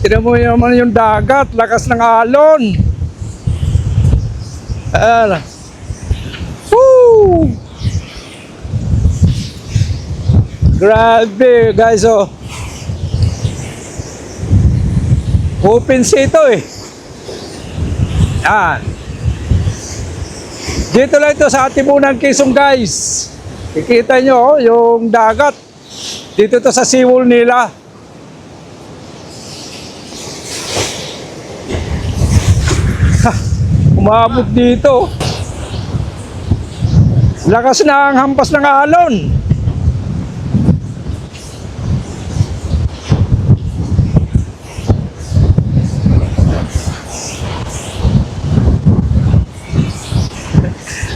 Tinan mo naman yung dagat, lakas ng alon. Ayan. Woo! Grabe guys, oh. Open sea ito eh. Ayan. Dito lang ito sa Atimunan, Quezon guys. Kikita nyo oh, yung dagat. Dito to sa seawall nila. Umabot dito. Lakas na ang hampas ng alon.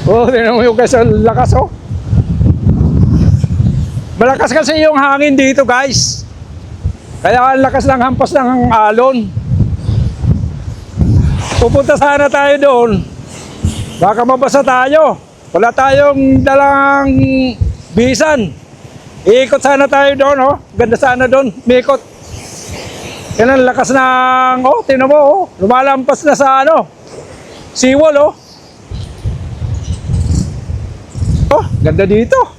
Oh, tingnan mo yung guys, lakas oh. Malakas kasi yung hangin dito guys. Kaya ang lakas ng hampas ng alon. Pupunta sana tayo doon. Baka mabasa tayo. Wala tayong dalang bisan. Iikot sana tayo doon oh. Ganda sana doon. Mikot. Yan ang lakas ng oh, tingnan mo oh. Lumalampas na sa ano. Seawall oh. Oh, ganda dito.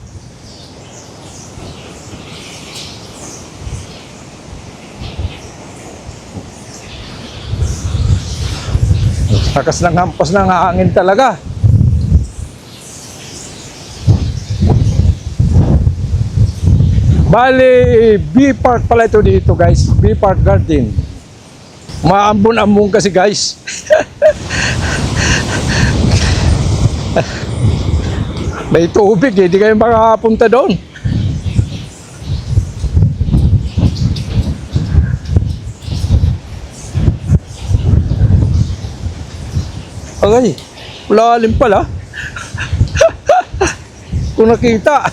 Lakas ng hampas ng hangin talaga. Bali, B-Park pala ito dito guys. B-Park Garden. Maambon-ambon kasi guys. May tubig eh, di kayo makapunta doon. Okay, lalim pala. Kung nakita.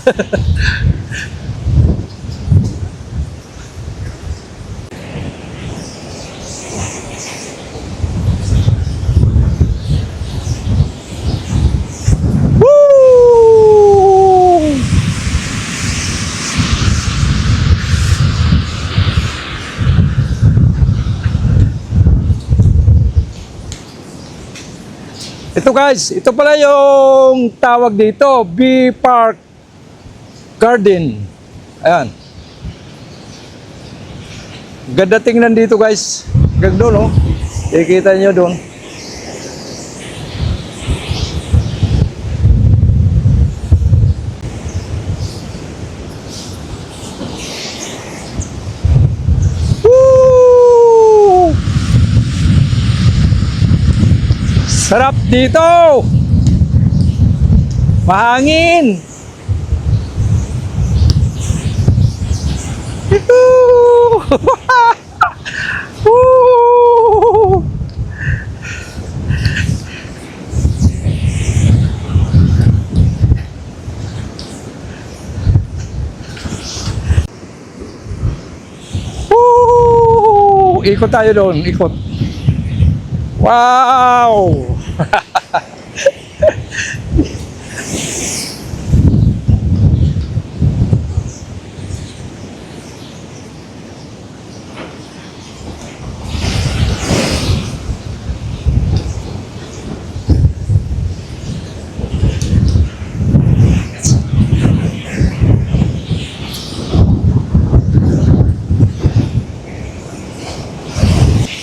Ito guys, ito pala yung tawag dito, B-Park Garden. Ayan. Ganda tingnan dito guys. Ganda doon oh. Ikita nyo doon. Sarap dito. Mahangin. Ikot tayo doon, ikot. Wow!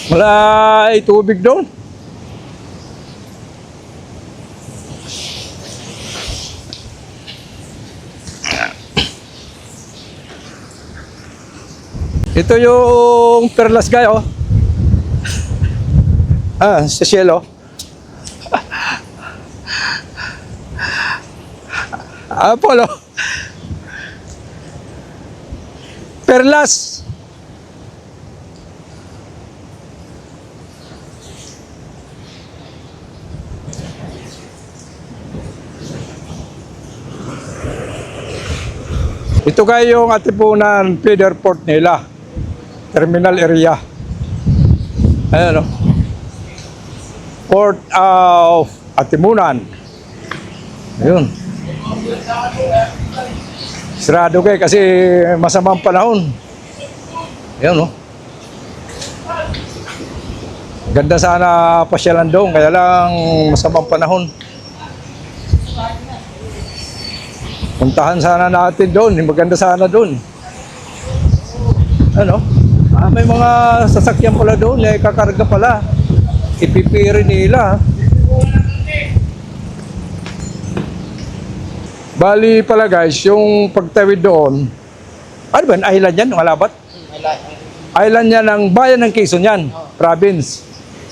Wala tubig doon. Ito yung Perlas guy oh. Sa cielo. Apollo. Perlas. Ito kayo yung Atimunan feeder port nila. Terminal area. Ayan o. Port of Atimunan. Ayun. Sarado kayo kasi masamang panahon. Ayan o. Ganda sana pasyalan doon, kaya lang masamang panahon. Puntahan sana natin doon, maganda sana doon. Ano? May mga sasakyan pala doon, kakarga pala. Ipipiri nila. Bali pala guys, yung pagtawid doon, ano ba, island yan, Malabat? Island yan ng bayan ng Quezon yan, province.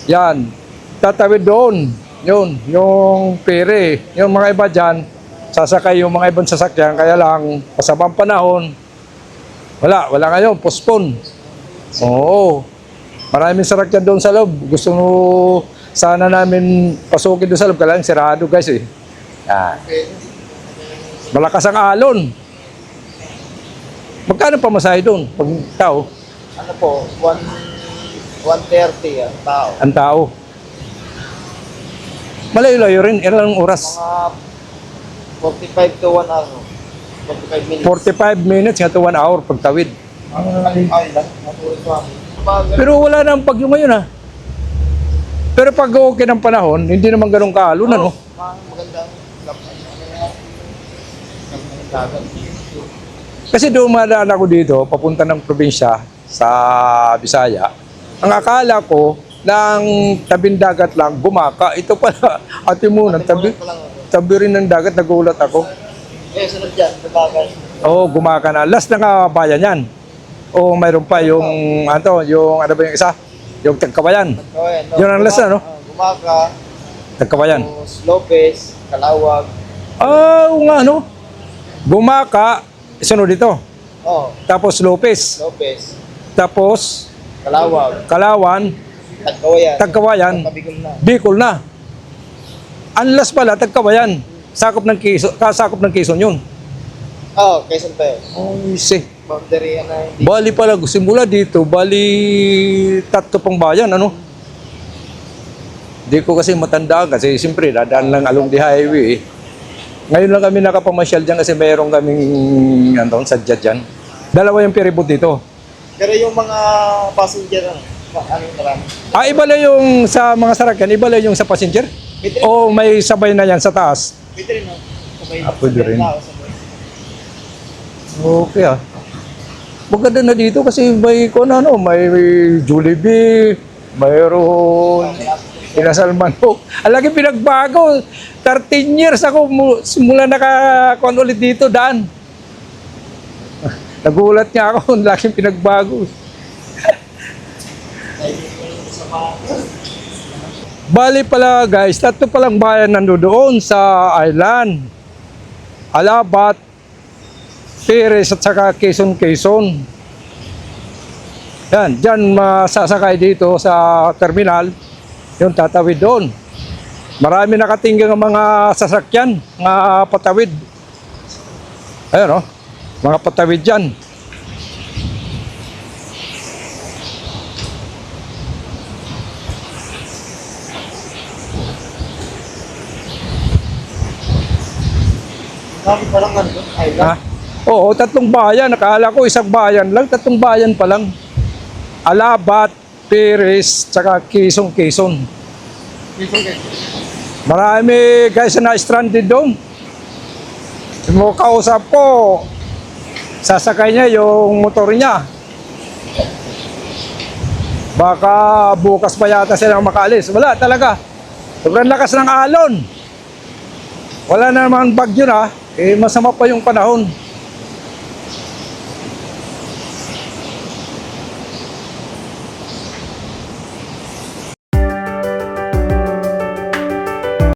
Yan, tatawid doon, yun, yung pere, yung mga iba dyan, sasakay yung mga ibang sasakyan, kaya lang, pasabang panahon, wala ngayon, postpone. Oo, maraming sasakyan doon sa loob, gusto mo sana namin pasukin doon sa loob, kaya lang sirado guys eh. Yan. Malakas ang alon. Magkano pamasahe doon pag tao? Ano po, 130 ang tao. Ang tao. Malayo-layo rin. Ilang oras? Mga 45 to 1 hour. 45 minutes. 45 minutes nga to 1 hour pagtawid. Island, natuloy ko kami. Pero wala nang bagyo ngayon ha. Pero pag okay ng panahon, hindi naman ganun kaalon ano. Magandang dagat. Kasi dumadaan ako dito, papunta ng probinsya sa Bisaya. Ang akala ko, ng tabing dagat lang, Gumaka. Ito pala, ate mo, tabi rin ng dagat, nagulat ako. Eh, sunod dyan, dagat. Oo, Gumaka na. Last na kabayan yan. O mayroon pa yung, yung ano ba yung isa? Yung Tagkabayan. Yun ang last na, no? Gumaka, Tagkabayan. Lopez, Kalawag. Oo nga, no? Gumaka, sunod dito. Oh, Tapos Lopez. Lopez, Tapos Kalawag, Kalawan, Tagkawayan. Tagkawayan, Pabigol na. Bicol na. Ang last pala, Tagkawayan. Sakop ng Quezon, kasakop ng Quezon yun. Oh, Quezon pa yun. Oh, see. Boundary yan na hindi. Bali pala, simula dito, bali tatlo pang bayan, ano? Hindi ko kasi matanda kasi siyempre dadaan lang along the highway eh. Ngayon lang kami nakapamasyal dyan kasi mayroong kaming sadya dyan. Dalawa yung ferryboat dito. Pero yung mga passenger, ano marami? Iba lang yung sa mga sarakyan, iba lang yung sa passenger? Pwede rin, O may sabay na yan sa taas? pwede rin, no? Sabay, Pwede sabay rin. tao, sabay. Okay ah. Maganda na dito kasi may may Jollibee, mayroon Inasalman ko. Ang laki pinagbago. 13 years ako simula nakakuan ulit dito, daan. Nagulat niya ako, ang laking pinagbago. Bali pala guys, tatlo palang bayan nandoon sa island. Alabat, Perez at saka Quezon. Yan, dyan masasakay dito sa terminal, yung tatawid doon. Marami nakatinggang ang mga sasakyan, mga patawid. Ayan o, mga patawid dyan. Dami pa lang ano, island. Ha? Oo, tatlong bayan. Nakala ko isang bayan lang, tatlong bayan pa lang. Alabat, Perez, tsaka Quezon. Marami guys na stranded doon. Yung kausap ko, sasakay niya yung motor niya. Baka bukas pa yata silang makaalis. Wala talaga. Sobrang lakas ng alon. Wala na naman bagyo na. Masama pa yung panahon.